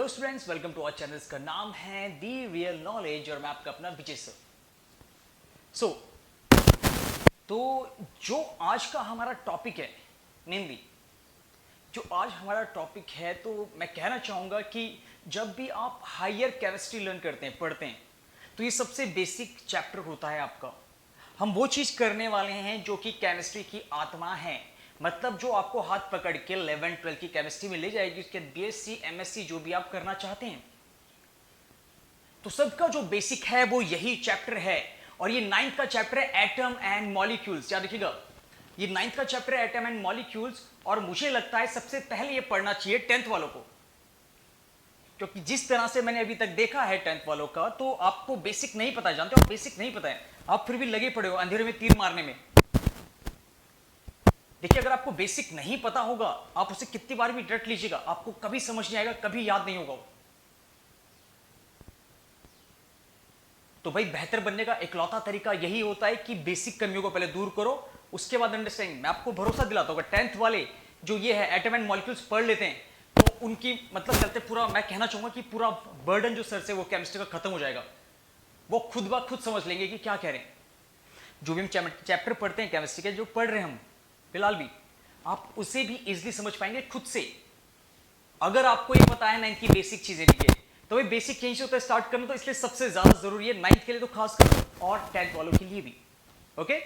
Hello students, welcome to our channel. इसका नाम है दी रियल नॉलेज और मैं आपका अपना विजय सर। तो जो आज का हमारा टॉपिक है, मेनली जो आज हमारा टॉपिक है, तो मैं कहना चाहूँगा कि जब भी आप हायर केमिस्ट्री लर्न करते हैं, पढ़ते हैं, तो ये सबसे बेसिक चैप्टर होता है आपका। हम वो चीज़ करने वाले हैं जो कि केमिस्ट्री की आत्मा है, मतलब जो आपको हाथ पकड़ के 11th 12th की केमिस्ट्री में ले जाएगी, उसके बीएससी एमएससी जो भी आप करना चाहते हैं। तो सबका जो बेसिक है वो यही चैप्टर है। और ये 9th का चैप्टर है एटम एंड मॉलिक्यूल्स। याद रखिएगा, ये 9th का चैप्टर है एटम एंड मॉलिक्यूल्स। और मुझे लगता है सबसे पहले ये पढ़ना चाहिए 10th वालों को, क्योंकि जिस तरह से मैंने अभी तक देखा है 10th वालों का, तो आपको बेसिक नहीं पता है। जानते हो, बेसिक नहीं पता है, आप फिर भी लगे पड़े हो अंधेरे में तीर मारने में। देखिए, अगर आपको बेसिक नहीं पता होगा, आप उसे कितनी बार भी रट लीजिएगा, आपको कभी समझ नहीं आएगा, कभी याद नहीं होगा। तो भाई, बेहतर बनने का इकलौता तरीका यही होता है कि बेसिक कमियों को पहले दूर करो, उसके बाद अंडरस्टैंडिंग। मैं आपको भरोसा दिलाता हूँ, 10th वाले जो ये है एटम एंड मॉलिक्यूल्स पढ़ लेते हैं, तो उनकी मतलब चलते पूरा, मैं कहना चाहूंगा कि पूरा बर्डन जो सर से वो केमिस्ट्री का खत्म हो जाएगा। वो खुद ब खुद समझ लेंगे कि क्या कह रहे हैं। जो भी हम चैप्टर पढ़ते हैं केमिस्ट्री के, जो पढ़ रहे हैं हम फिलहाल भी, आप उसे भी इजीली समझ पाएंगे खुद से। अगर आपको ये पता है 9th की बेसिक चीजें लिखे, तो भाई बेसिक यहीं से होता है स्टार्ट करना, तो इसलिए सबसे ज्यादा जरूरी है 9th के लिए तो खास कर, और 10th वालों के लिए भी। ओके,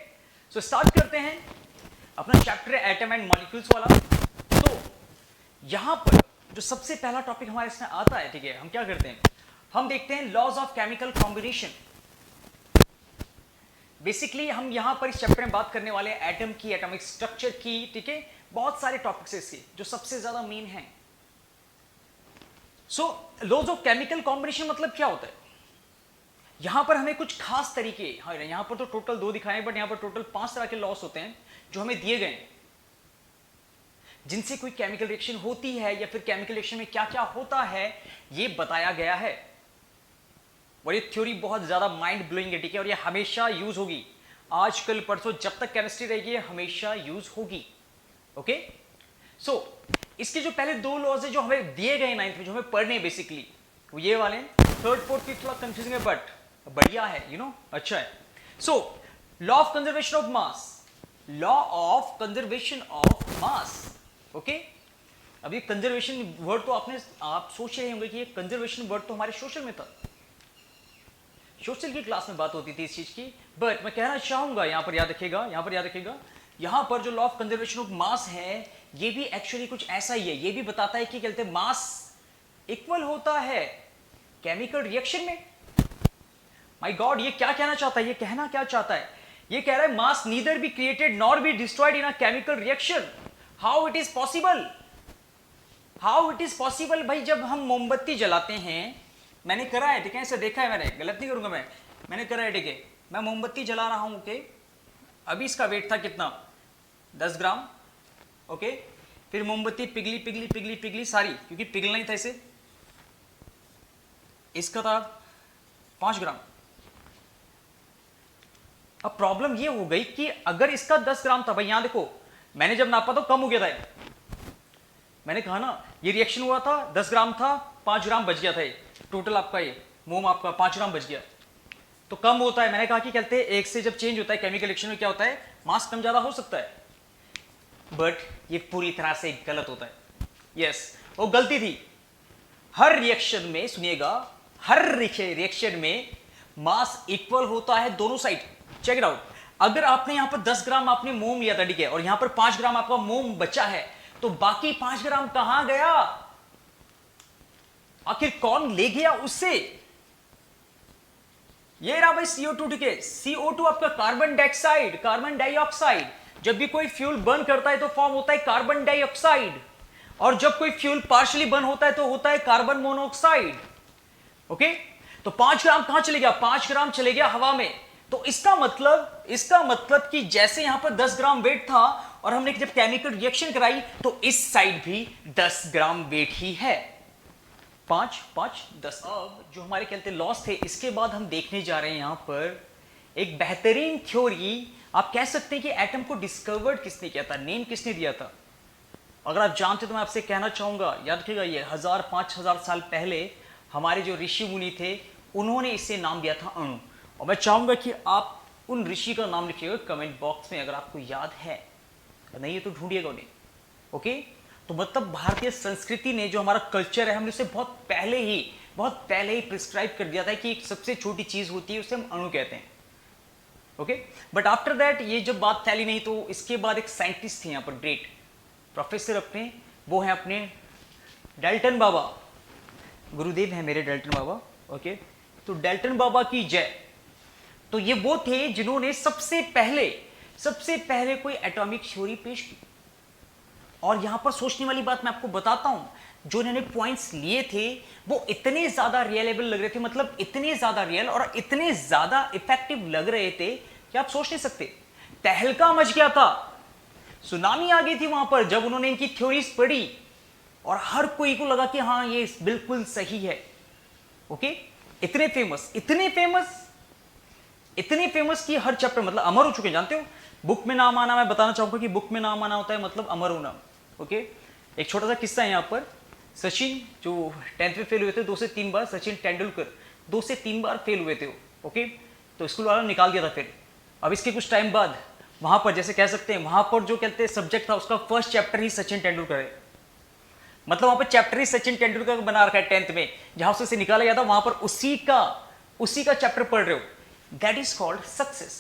सो स्टार्ट करते हैं अपना चैप्टर एटम एंड मॉलिक्यूल्स वाला। तो यहां पर जो सबसे पहला टॉपिक हमारे इसमें आता है, ठीक है, हम क्या करते हैं, हम देखते हैं laws of chemical combination. Basically हम यहां पर इस चैप्टर में बात करने वाले हैं एटम की, एटॉमिक स्ट्रक्चर की, ठीक है। बहुत सारे टॉपिक्स हैं इसके, जो सबसे ज्यादा मेन हैं। सो लॉज ऑफ केमिकल कॉम्बिनेशन मतलब क्या होता है। यहां पर हमें कुछ खास तरीके, हाँ, यहां पर तो टोटल 2 दिखाए, बट यहां पर टोटल 5 तरह के लॉस होते हैं जो हमें दिए गए, जिनसे कोई केमिकल रिएक्शन होती है, या फिर केमिकल रिएक्शन में क्या क्या होता है, ये बताया गया है। और ये थ्योरी बहुत ज्यादा माइंड ब्लोइंग है, ठीक है, और ये हमेशा यूज होगी। आज कल परसों जब तक केमिस्ट्री रहेगी, ये हमेशा यूज होगी। ओके, सो इसके जो पहले 2 लॉज है जो हमें दिए गए 9th में, जो हमें पढ़ने हैं बेसिकली, वो ये वाले हैं। 3rd 4th की थोड़ा कंफ्यूजिंग है, बट बढ़िया है, यू नो, अच्छा है। So law of conservation of mass, law of conservation of mass. Okay, अभी कंजर्वेशन वर्ड तो आप सोच रहे होंगे कि ये कंजर्वेशन वर्ड तो हमारे सोशल में था, सोशल की क्लास में बात होती थी इस चीज की। बट मैं कहना चाहूंगा, यहां पर याद रखिएगा, यहां पर जो लॉ ऑफ कंजर्वेशन ऑफ मास है, ये भी एक्चुअली कुछ ऐसा ही है। ये भी बताता है कि कहते हैं मास इक्वल होता है केमिकल रिएक्शन में। माय गॉड, ये क्या कहना चाहता है, ये कहना क्या चाहता है, ये कह रहा है mass neither be created nor be destroyed in a chemical reaction. How it is possible, how it is possible. भाई, जब हम मोमबत्ती जलाते हैं, मैंने करा है, ठीक है, ऐसे देखा है, मैंने गलत नहीं करूंगा, मैंने करा है, ठीक है। मैं मोमबत्ती जला रहा हूं, ओके, अभी इसका वेट था कितना, 10 ग्राम। ओके, फिर मोमबत्ती पिघली पिघली पिघली पिघली सारी, क्योंकि पिघलना ही था इसे, इसका था 5 ग्राम। अब प्रॉब्लम ये हो गई कि अगर इसका 10 ग्राम था, भाई यहां देखो, मैंने जब नापा तो कम हो गया था। मैंने कहा ना, ये रिएक्शन हुआ था, 10 ग्राम था, 5 ग्राम बच गया था। टोटल आपका ये मोम आपका 5 ग्राम बच गया, तो कम होता है। मैंने कहा कि कहते हैं एक से जब चेंज होता है केमिकल रिएक्शन में, क्या होता है, मास कम ज्यादा हो सकता है। बट ये पूरी तरह से गलत होता है। यस, वो गलती थी। हर रिएक्शन में, सुनिएगा, हर रिएक्शन में मास इक्वल होता है दोनों साइड। Check it out. अगर आपने यहां पर 10 ग्राम आपने मोम लिया था, ठीक है, और यहां पर 5 ग्राम आपका मोम बचा है, तो बाकी 5 ग्राम कहां गया, आखिर कौन ले गया उससे। ये रहा भाई CO2, ठीक है, CO2 आपका कार्बन डाइऑक्साइड, कार्बन डाइऑक्साइड। जब भी कोई फ्यूल बर्न करता है तो फॉर्म होता है कार्बन डाइऑक्साइड, और जब कोई फ्यूल पार्शियली बर्न होता है तो होता है कार्बन मोनोऑक्साइड। ओके, तो 5 ग्राम कहां चले गया, 5 ग्राम चले गया हवा में। तो इसका मतलब कि जैसे यहां पर 10 ग्राम वेट था, और हमने जब केमिकल रिएक्शन कराई, तो इस साइड भी 10 ग्राम वेट ही है। 5 5 10। अब जो हमारे कहते लॉस थे, इसके बाद हम देखने जा रहे हैं यहां पर एक बेहतरीन थ्योरी। आप कह सकते हैं कि एटम को डिस्कवर्ड किसने किया था, नेम किसने दिया था, अगर आप जानते तो मैं आपसे कहना चाहूंगा, याद रखिएगा, ये 1000-5000 साल पहले हमारे जो ऋषि मुनि थे उन्होंने इसे नाम दिया था अणु। और मैं चाहूंगा कि आप उन ऋषि का नाम लिखिएगा कमेंट बॉक्स में अगर आपको याद है, नहीं है तो ढूंढिएगा उन्हें। ओके, तो मतलब भारतीय संस्कृति ने जो हमारा कल्चर है, हमने उसे बहुत पहले ही प्रिस्क्राइब कर दिया था कि एक सबसे छोटी चीज होती है, उसे हम अणु कहते हैं। ओके, बट आफ्टर दैट ये जब बात फैली नहीं, तो इसके बाद एक साइंटिस्ट थे यहाँ पर, ग्रेट प्रोफेसर अपने, वो हैं अपने डाल्टन बाबा, गुरुदेव हैं मेरे डाल्टन बाबा। ओके, तो डाल्टन बाबा की जय। तो ये वो थे जिन्होंने सबसे पहले कोई एटॉमिक थ्योरी पेश की। और यहां पर सोचने वाली बात मैं आपको बताता हूं, जो इन्होंने पॉइंट्स लिए थे वो इतने ज्यादा रियलेबल लग रहे थे, मतलब इतने ज्यादा रियल और इतने ज्यादा इफेक्टिव लग रहे थे कि आप सोच नहीं सकते। तहलका मच गया था, सुनामी आ गई थी वहां पर जब उन्होंने इनकी थ्योरीज पढ़ी, और हर कोई को लगा कि हाँ ये बिल्कुल सही है। ओके, इतने फेमस कि हर चैप्टर मतलब अमर हो चुके, जानते हो। बुक में नाम आना, मैं बताना चाहूंगा कि बुक में नाम आना होता है मतलब अमर होना। ओके, एक छोटा सा किस्सा है यहाँ पर। सचिन जो 10th में फेल हुए थे 2 से 3 बार, सचिन तेंदुलकर 2 से 3 बार फेल हुए थे। ओके, तो स्कूल वालों ने निकाल दिया था फिर। अब इसके कुछ टाइम बाद वहां पर, जैसे कह सकते हैं, वहां पर जो कहते हैं सब्जेक्ट था उसका फर्स्ट चैप्टर ही सचिन तेंदुलकर है। मतलब वहां पर चैप्टर ही सचिन तेंदुलकर बना रखा है 10th में, जहां से निकाला गया था वहां पर उसी का चैप्टर पढ़ रहे हो। That is called success.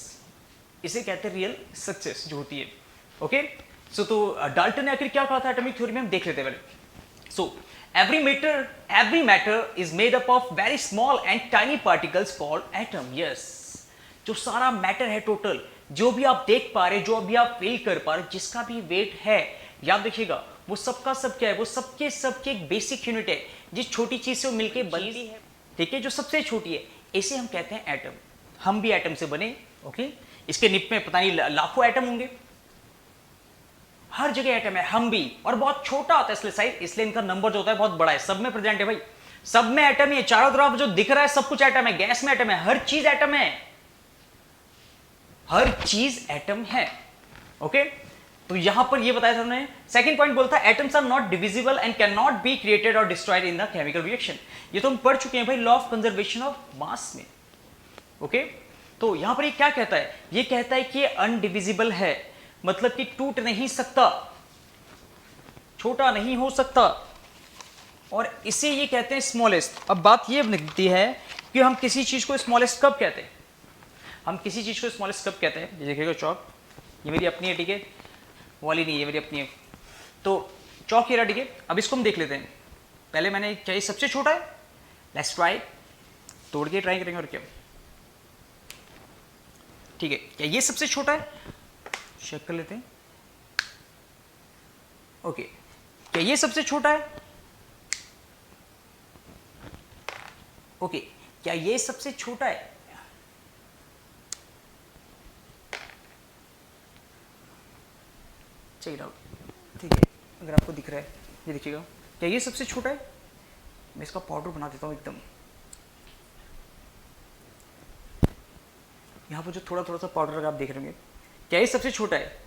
इसे कहते हैं रियल सक्सेस जो होती है। ओके, सो तो डाल्टन ने आखिर क्या कहा था एटॉमिक थ्योरी में, हम देख लेते हैं पहले। सो every matter is made up of very small and tiny particles called atom. Yes, जो सारा मैटर है टोटल, जो भी आप देख पा रहे, जो अभी आप फील कर पा रहे, जिसका भी वेट है, याद रखिएगा वो सबका सब क्या है, वो सबके एक बेसिक यूनिट है, जिस छोटी चीज से वो मिलके बनती है। ठीक है, जो सबसे छोटी है, इसे हम कहते हैं एटम। हम भी एटम से बने। ओके, इसके निप में पता नहीं लाखों एटम होंगे, हर जगह एटम है, हम भी। और बहुत छोटा होता है इसलिए साइज, इसलिए इनका नंबर जो होता है बहुत बड़ा है। सब में प्रेजेंट है भाई, सब में एटम है, चारों तरफ जो दिख रहा है सब कुछ एटम है, गैस में एटम है, हर चीज एटम है, हर चीज एटम है। ओके, तो यहां पर ये बताया था उन्होंने। सेकंड पॉइंट बोलता है atoms are not divisible and can not be created और destroyed in the chemical reaction. ये तो हम पढ़ चुके हैं भाई law of conservation of mass में। ओके, तो यहां पर ये क्या कहता है, ये कहता है कि अनडिविजिबल है, मतलब कि टूट नहीं सकता, छोटा नहीं हो सकता, और इसे ये कहते हैं स्मॉलेस्ट। अब बात ये बनती है कि हम किसी चीज को स्मॉलेस्ट कब कहते हैं, हम किसी चीज को स्मॉलेस्ट कब कहते हैं। ये देखिएगा चौक, ये मेरी अपनी है, ठीक है, वाली नहीं है, मेरी अपनी है। तो चौक ये रहा, ठीक है। अब इसको हम देख लेते हैं। पहले मैंने, क्या ये सबसे छोटा है, लेट्स ट्राई, तोड़ के ट्राई करेंगे और क्या। ठीक है, क्या ये सबसे छोटा है, चेक कर लेते हैं। ओके, क्या ये सबसे छोटा है, ओके, क्या ये सबसे छोटा है, चेक इट आउट, ठीक है। अगर आपको दिख रहा है, ये देखिएगा, क्या ये सबसे छोटा है। मैं इसका पाउडर बना देता हूँ एकदम, यहाँ पर जो थोड़ा थोड़ा सा पाउडर अगर आप देख रहे होंगे, क्या ये सबसे छोटा है,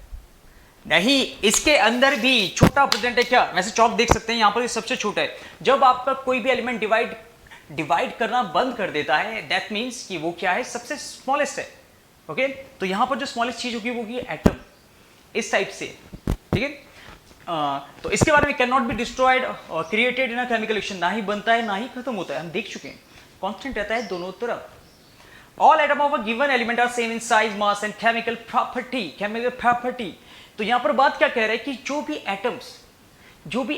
नहीं, इसके अंदर भी छोटा प्रेजेंट है। क्या, वैसे चौक देख सकते हैं यहाँ पर, ये सबसे छोटा है। जब आपका कोई भी एलिमेंट डिवाइड करना बंद कर देता है, दैट मीन्स कि वो क्या है, सबसे स्मॉलेस्ट है। ओके, तो यहाँ पर जो स्मॉलेस्ट चीज होगी वो होगी एटम, इस टाइप से, ठीक है। तो इसके बारे में कैन नॉट बी डिस्ट्रॉयड और created in a chemical reaction, ना ही बनता है ना ही खत्म होता है, हम देख चुके हैं, कांस्टेंट रहता है दोनों तरफ। All atoms of a given element are same in size, mass and chemical property. तो यहां पर बात क्या कह रहा है कि जो भी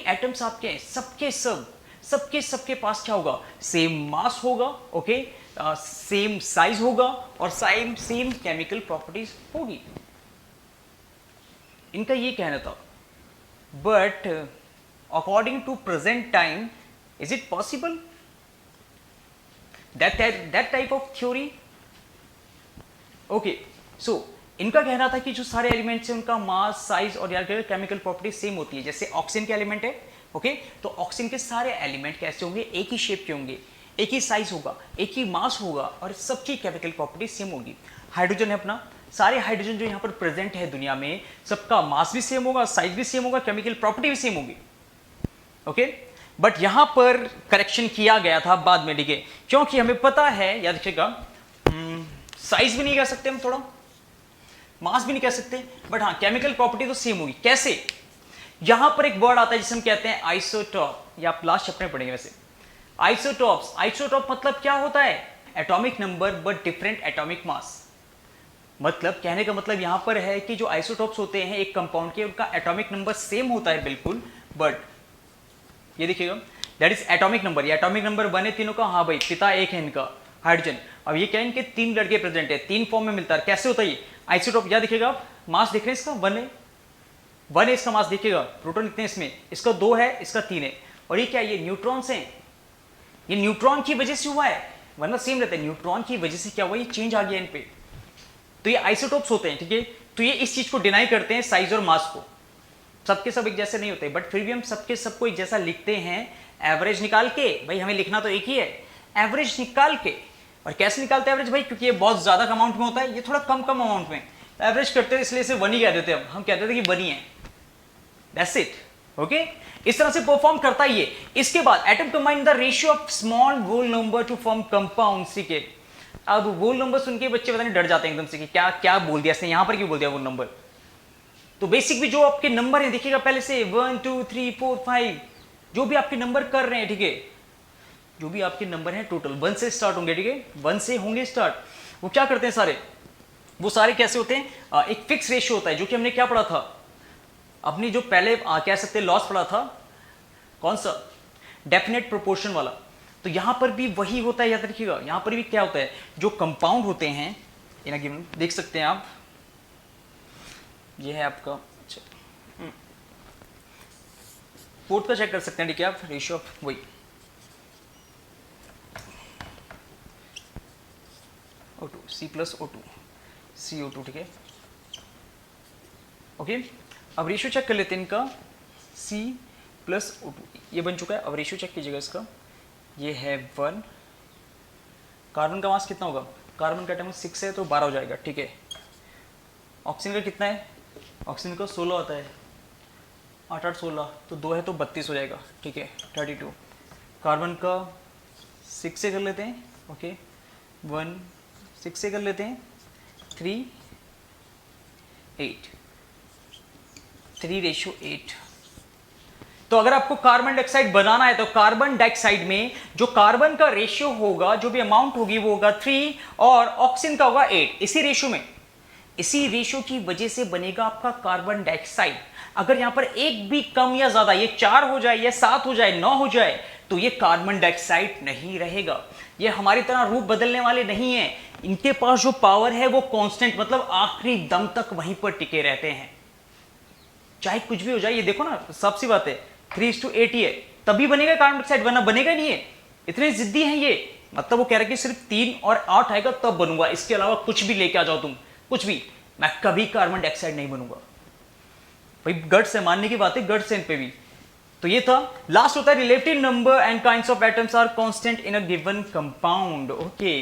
एटम्स आपके हैं, सबके पास क्या होगा, सेम मास होगा, ओके, सेम साइज होगा और सेम केमिकल प्रॉपर्टीज होगी। इनका ये कहना था। But according to present time, is it possible that type of theory? Okay, so इनका कहना था कि जो सारे एलिमेंट्स हैं उनका मास, साइज और यार केमिकल प्रॉपर्टी सेम होती है। जैसे ऑक्सीजन के एलिमेंट है, ओके, तो ऑक्सीजन के सारे एलिमेंट कैसे होंगे, एक ही शेप के होंगे, एक ही साइज होगा, एक ही मास होगा और सबकी केमिकल प्रॉपर्टी सेम होगी। हाइड्रोजन है अपना, सारे हाइड्रोजन जो यहाँ पर प्रेजेंट है दुनिया में, सबका मास भी सेम होगा, साइज भी सेम होगा, केमिकल प्रॉपर्टी भी सेम होगी। ओके, बट यहां पर करेक्शन किया गया था बाद में, ठीक है, क्योंकि हमें पता है, याद रखिएगा, साइज भी नहीं कह सकते हम, थोड़ा मास भी नहीं कह सकते, बट हाँ केमिकल प्रॉपर्टी तो सेम होगी। कैसे? यहां पर एक वर्ड आता है जिसे हम कहते हैं आइसोटॉप, या आप लास्ट चैप्टर में पढ़ेंगे वैसे। आइसोटॉप्स, आइसोटॉप मतलब क्या होता है? Atomic number but different atomic mass. मतलब कहने का मतलब यहां पर है कि जो आइसोटॉप्स होते हैं एक कंपाउंड के, उनका एटॉमिक नंबर सेम होता है बिल्कुल, बट ये देखिएगा दैट इज एटॉमिक नंबर। ये एटॉमिक नंबर 1 है तीनों का, हाँ भाई पिता एक है इनका हाइड्रोजन। अब ये क्या है, इनके 3 लड़के प्रेजेंट है, 3 फॉर्म में मिलता है। कैसे होता है ये आइसोटॉप? या देखिएगा आप मास देख रहे हैं, इसका 1 है इसका मास, देखिएगा प्रोटॉन कितने इसमें, इसका 2 है, इसका 3 है। और ये क्या है, ये न्यूट्रॉन्स हैं, ये न्यूट्रॉन की वजह से हुआ है, वरना सेम रहता है। न्यूट्रॉन की वजह से क्या हुआ, ये चेंज आ गया इन पे। तो ये आइसोटॉप्स होते हैं, ठीक है। तो ये इस चीज को डिनाई करते हैं, साइज और मास को। सबके सब एक जैसे नहीं होते, बट फिर भी हम सबके सबको एक जैसा लिखते हैं, एवरेज निकाल के। भाई हमें लिखना तो एक ही है, एवरेज निकाल के। और कैसे निकालते हैं एवरेज भाई? क्योंकि ये बहुत ज्यादा अमाउंट में होता है, ये थोड़ा कम अमाउंट में, एवरेज करते हैं, इसलिए इसे 1 ही कह देते हैं। हम कहते थे कि 1 ही है, दैट्स इट। ओके, इस तरह से परफॉर्म करता है ये। इसके बाद atom combine the ratio of small whole number to form compound. ठीक है, अब होल नंबर सुन के बच्चे पता नहीं डर जाते हैं एकदम से कि क्या क्या बोल दिया इसने, यहां पर क्यों बोल दिया होल नंबर। तो बेसिक भी जो आपके नंबर हैं देखिएगा पहले से 1 2 3 4 5, जो भी आपके नंबर कर रहे हैं, ठीक है, जो भी आपके नंबर हैं टोटल 1 से स्टार्ट होंगे, ठीक है, 1 से होंगे स्टार्ट। वो क्या करते हैं सारे, वो सारे कैसे होते हैं, एक फिक्स रेशियो होता है, जो कि हमने क्या पढ़ा था अपनी, जो पहले कह सकते हैं लॉस पढ़ा था, कौन सा, डेफिनेट प्रोपोर्शन वाला। तो यहां पर भी वही होता है, याद रखिएगा। यहां पर भी क्या होता है, जो कंपाउंड होते हैं इन अ गिवन, देख सकते हैं आप, ये है आपका, अच्छा फोर्थ का चेक कर सकते हैं, ठीक है आप, रेशियो ऑफ वही O2 C plus O2 CO2, ठीक है। ओके, अब रेशियो चेक कर लेते हैं इनका, C प्लस O2 ये बन चुका है। अब रेशियो चेक कीजिएगा इसका, ये है 1। कार्बन का मास कितना होगा, कार्बन का एटम 6 है तो 12 हो जाएगा, ठीक है। ऑक्सीजन का कितना है, ऑक्सीजन का 16 आता है, 8 8 16, तो 2 है तो 32 हो जाएगा, ठीक है, 32। कार्बन का 6 से कर लेते हैं, ओके, 1 6 से कर लेते हैं, 3 8, 3:8। तो अगर आपको कार्बन डाइऑक्साइड बनाना है तो कार्बन डाइऑक्साइड में जो कार्बन का रेशियो होगा, जो भी अमाउंट होगी वो होगा 3, और ऑक्सीजन का होगा 8। इसी रेशियो में, इसी रेशियो की वजह से बनेगा आपका कार्बन डाइऑक्साइड। अगर यहां पर एक भी कम या ज्यादा, ये 4 हो जाए या 7 हो जाए, 9 हो जाए, तो ये कार्बन डाइऑक्साइड नहीं रहेगा। ये हमारी तरह रूप बदलने वाले नहीं है, इनके पास जो पावर है वो कांस्टेंट, मतलब आखिरी दम तक वहीं पर टिके रहते हैं, चाहे कुछ भी हो जाए। ये देखो ना, सबसे बात है 3:8 ही है, तभी बनेगा कार्बन डाइऑक्साइड, वरना बनेगा नहीं है। इतने जिद्दी हैं ये, मतलब वो कह रहे कि सिर्फ 3 और 8 आएगा तब बनूंगा, इसके अलावा कुछ भी लेके आ जाओ तुम, कुछ भी, मैं कभी कार्बन डाइऑक्साइड नहीं बनूंगा। भाई गट्स है, मानने की बात है, गट्स है इन पे भी। तो ये था। लास्ट होता है relative number and kinds of atoms are constant in a given compound. Okay,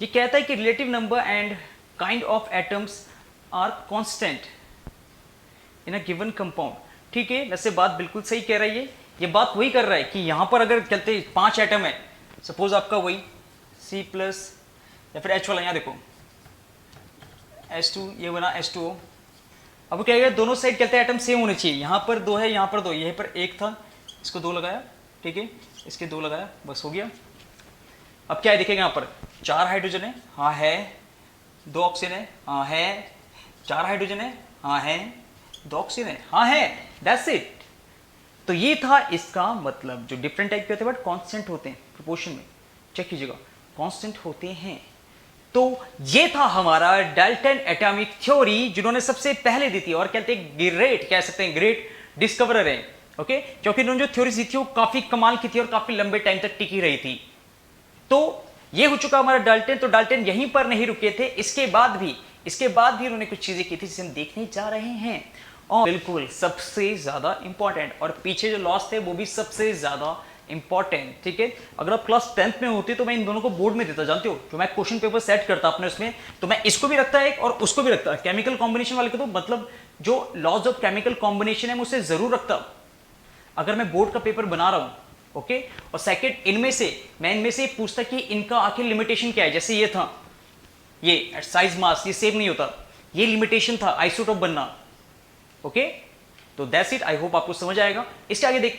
ये कहता है कि relative number and kind of atoms are constant in a given compound, ठीक है। वैसे बात बिल्कुल सही कह रहा है, ये बात वही कर रहा है कि यहां पर अगर कहते 5 एटम है, सपोज आपका वही C प्लस या फिर H वाला, यहाँ देखो H2, ये बना H2O। अब क्या है, दोनों साइड कहते हैं एटम सेम होने चाहिए, यहाँ पर 2 है, यहाँ पर 2, यहीं पर 1 था, इसको 2 लगाया, ठीक है, इसके 2 लगाया, बस हो गया। अब क्या है देखिएगा, यहाँ पर 4 हाइड्रोजन है, हाँ है, 2 ऑक्सीजन है, हाँ है, 4 हाइड्रोजन है, हाँ है, 2 ऑक्सीजन है, हाँ है, दैट्स इट। तो ये था इसका मतलब, जो डिफरेंट टाइप के होते हैं बट कांस्टेंट होते हैं प्रोपोर्शन में, चेक कीजिएगा, कांस्टेंट होते हैं। तो ये था हमारा डाल्टन एटॉमिक थ्योरी, जिन्होंने सबसे पहले दी थी, और कहते हैं ग्रेट, कह सकते हैं ग्रेट डिस्कवरर है, ओके, क्योंकि उन्होंने जो थ्योरी दी थी वो काफी कमाल की थी और काफी लंबे टाइम तक टिकी रही थी। तो ये हो चुका हमारा डाल्टन। तो डाल्टन यहीं पर नहीं रुके थे, इसके बाद भी उन्होंने कुछ चीजें की थी जिसे हम देखने जा रहे हैं, और बिल्कुल सबसे ज्यादा इंपॉर्टेंट, और पीछे जो लॉस थे वो भी सबसे ज्यादा इंपॉर्टेंट, ठीक है। अगर आप क्लास 10th में होते तो मैं इन दोनों को बोर्ड में देता, जानते हो, जो मैं क्वेश्चन पेपर सेट करता अपने उसमें, तो मैं इसको भी रखता एक और उसको भी रखता। केमिकल कॉम्बिनेशन वाले को तो मतलब जो लॉज ऑफ केमिकल कॉम्बिनेशन है मैं उसे जरूर रखता अगर मैं बोर्ड का पेपर बना रहा हूं, ओके। और सेकंड, मैं इनमें से पूछता कि इनका आखिर लिमिटेशन क्या है। जैसे ये था, ये साइज मास ये सेम नहीं होता, ये लिमिटेशन था आइसोटोप बनना, ओके। तो दैट्स इट, आई होप आपको समझ आएगा। इसके आगे देख